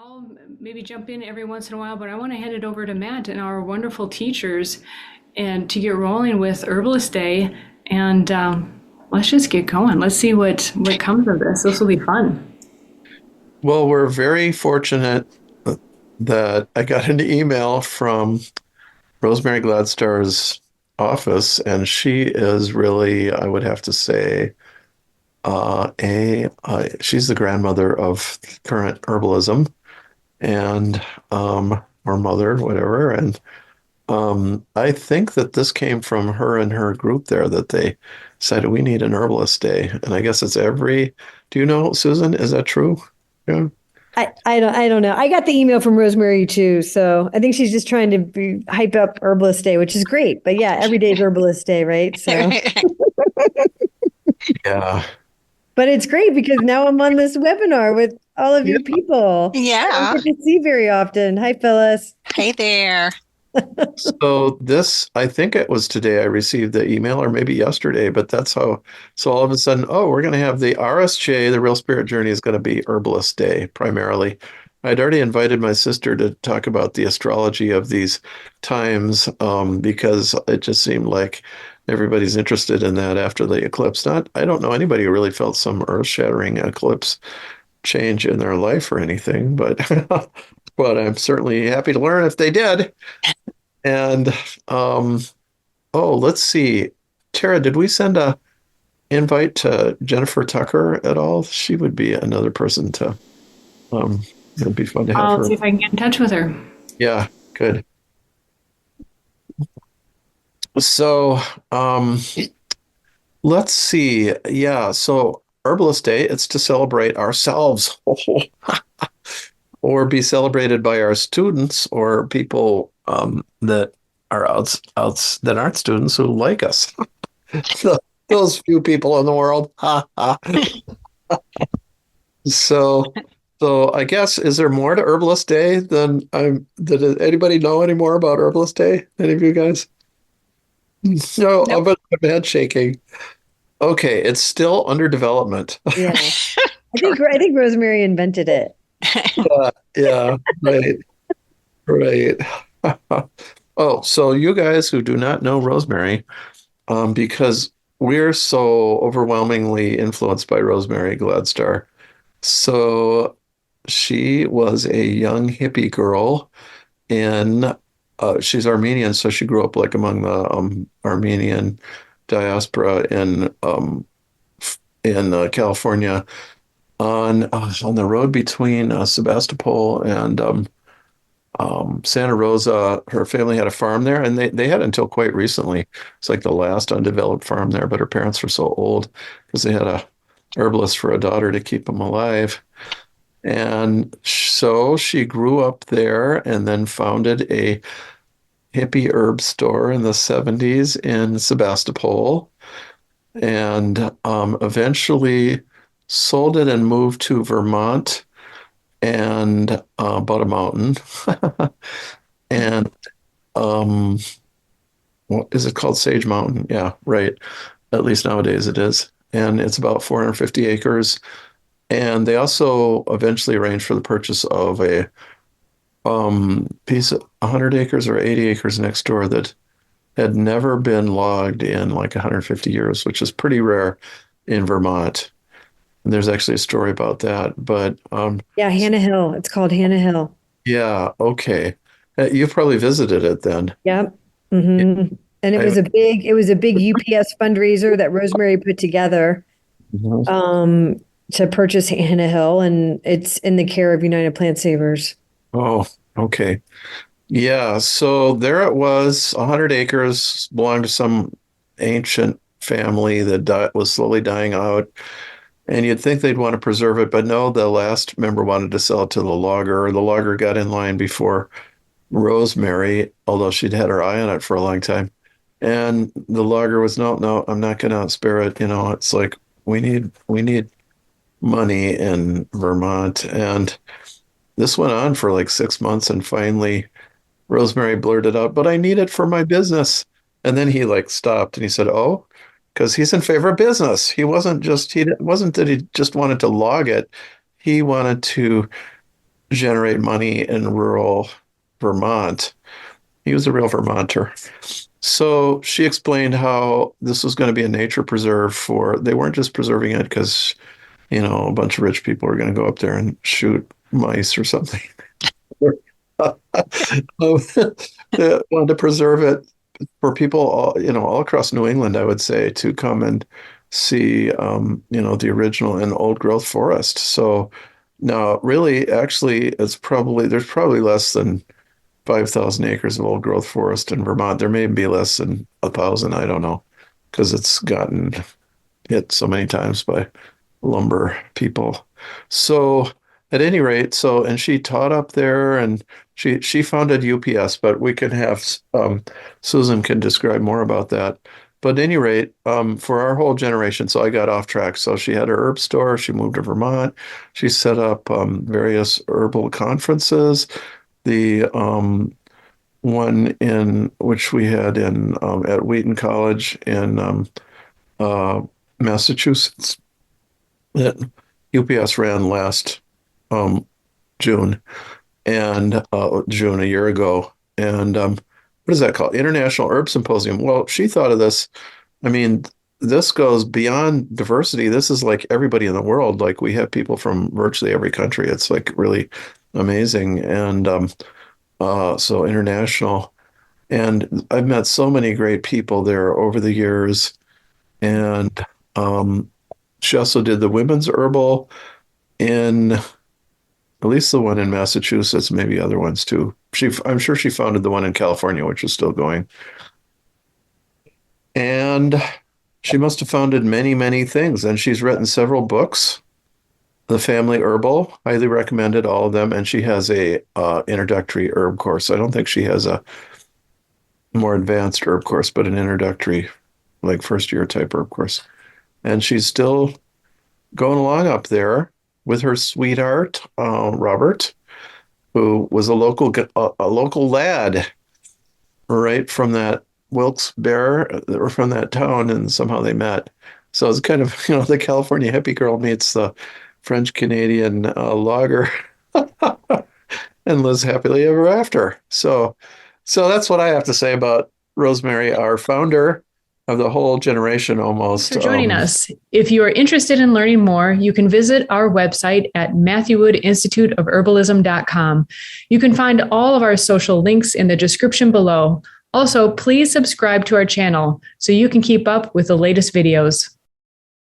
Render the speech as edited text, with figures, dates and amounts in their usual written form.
I'll maybe jump in every once in a while, but I want to hand it over to Matt and our wonderful teachers and to get rolling with Herbalist Day. And let's just get going. Let's see what comes of this. This will be fun. Well, we're very fortunate that I got an email from Rosemary Gladstar's office, and she is really, I would have to say, she's the grandmother of current herbalism and or mother, whatever. And I think that this came from her and her group there that they said we need an herbalist day, and I guess it's every. Do you know, Susan? Is that true? Yeah. I don't know. I got the email from Rosemary too, so I think she's just trying to hype up Herbalist Day, which is great. But yeah, every day is Herbalist Day, right? So, Yeah. but it's great because now I'm on this webinar with all of you people. I don't Yeah. get to see very often. Hi, Phyllis. Hey there. So this, I think it was today I received the email, or maybe yesterday, but that's how. So all of a sudden, oh, we're going to have the RSJ, the Real Spirit Journey, is going to be Herbalist Day primarily. I'd already invited my sister to talk about the astrology of these times, because it just seemed like everybody's interested in that after the eclipse. I don't know anybody who really felt some earth-shattering eclipse change in their life or anything, but but I'm certainly happy to learn if they did. And oh, let's see. Tara, did we send a invite to Jennifer Tucker at all? She would be another person to it'd be fun to have I'll her. see if I can get in touch with her. Yeah, good. So let's see. Yeah, so Herbalist Day, it's to celebrate ourselves or be celebrated by our students or people that are outs that aren't students who like us. Those few people in the world. So, so I guess is there more to Herbalist Day than I'm? Did anybody know any more about Herbalist Day? Any of you guys? No, Nope. but my head shaking. Okay, it's still under development. Yeah, I think Rosemary invented it. Yeah, right, right. Oh, so you guys who do not know Rosemary, because we're so overwhelmingly influenced by Rosemary Gladstar. So she was a young hippie girl in, she's Armenian, so she grew up like among the Armenian diaspora in California on the road between Sebastopol and Santa Rosa. Her family had a farm there, and they had until quite recently. It's like the last undeveloped farm there, but her parents were so old because they had a herbalist for a daughter to keep them alive. And so she grew up there and then founded a hippie herb store in the 70s in Sebastopol and eventually sold it and moved to Vermont and bought a mountain. And um, what is it called? Sage Mountain. Yeah, right. At least nowadays it is. And it's about 450 acres. And they also eventually arranged for the purchase of a piece of 100 acres or 80 acres next door that had never been logged in like 150 years, which is pretty rare in Vermont. And there's actually a story about that. But Yeah, Hannah Hill. It's called Hannah Hill. yeah, okay. You've probably visited it then. Yep. hmm And it I, was a big UPS fundraiser that Rosemary put together Mhm. to purchase Hannah Hill, and it's in the care of United Plant Savers. Oh, okay. Yeah, so there it was, 100 acres belonged to some ancient family that was slowly dying out. And you'd think they'd want to preserve it, but no, the last member wanted to sell it to the logger. The logger got in line before Rosemary, although she'd had her eye on it for a long time. And the logger was, no, no, I'm not going to spare it. You know, it's like we need money in Vermont. And this went on for like 6 months, and finally Rosemary blurted out, "But I need it for my business." And then he like stopped and he said, "Oh, because he's in favor of business. He wasn't that he just wanted to log it. He wanted to generate money in rural Vermont. He was a real Vermonter. So she explained how this was going to be a nature preserve they weren't just preserving it because, a bunch of rich people were going to go up there and shoot mice or something. They wanted to preserve it for people all across New England, I would say, to come and see, the original and old growth forest. So now really, actually, there's probably less than 5,000 acres of old growth forest in Vermont. There may be less than 1,000. I don't know, because it's gotten hit so many times by lumber people. So at any rate, and she taught up there, and she founded UPS, but we can have Susan can describe more about that. But at any rate, for our whole generation, so I got off track. So she had her herb store. She moved to Vermont. She set up various herbal conferences. The one in which we had in at Wheaton College in Massachusetts that UPS ran last June June a year ago. And what is that called? International Herb Symposium. Well, she thought of this. I mean, this goes beyond diversity. This is like everybody in the world. Like we have people from virtually every country. It's like really amazing. And so international. And I've met so many great people there over the years. And she also did the women's herbal in at least the one in Massachusetts, maybe other ones too. I'm sure she founded the one in California, which is still going. And she must have founded many, many things. And she's written several books. The Family Herbal, highly recommended, all of them. And she has a introductory herb course. I don't think she has a more advanced herb course, but an introductory, like first year type herb course. And she's still going along up there with her sweetheart, Robert, who was a local lad, right from that Wilkes-Barre, or from that town, and somehow they met. So it's kind of, the California hippie girl meets the French-Canadian logger and lives happily ever after. So that's what I have to say about Rosemary, our founder of the whole generation almost. Thanks for joining us. If you are interested in learning more, you can visit our website at matthewwoodinstituteofherbalism.com. You can find all of our social links in the description below. Also, please subscribe to our channel so you can keep up with the latest videos.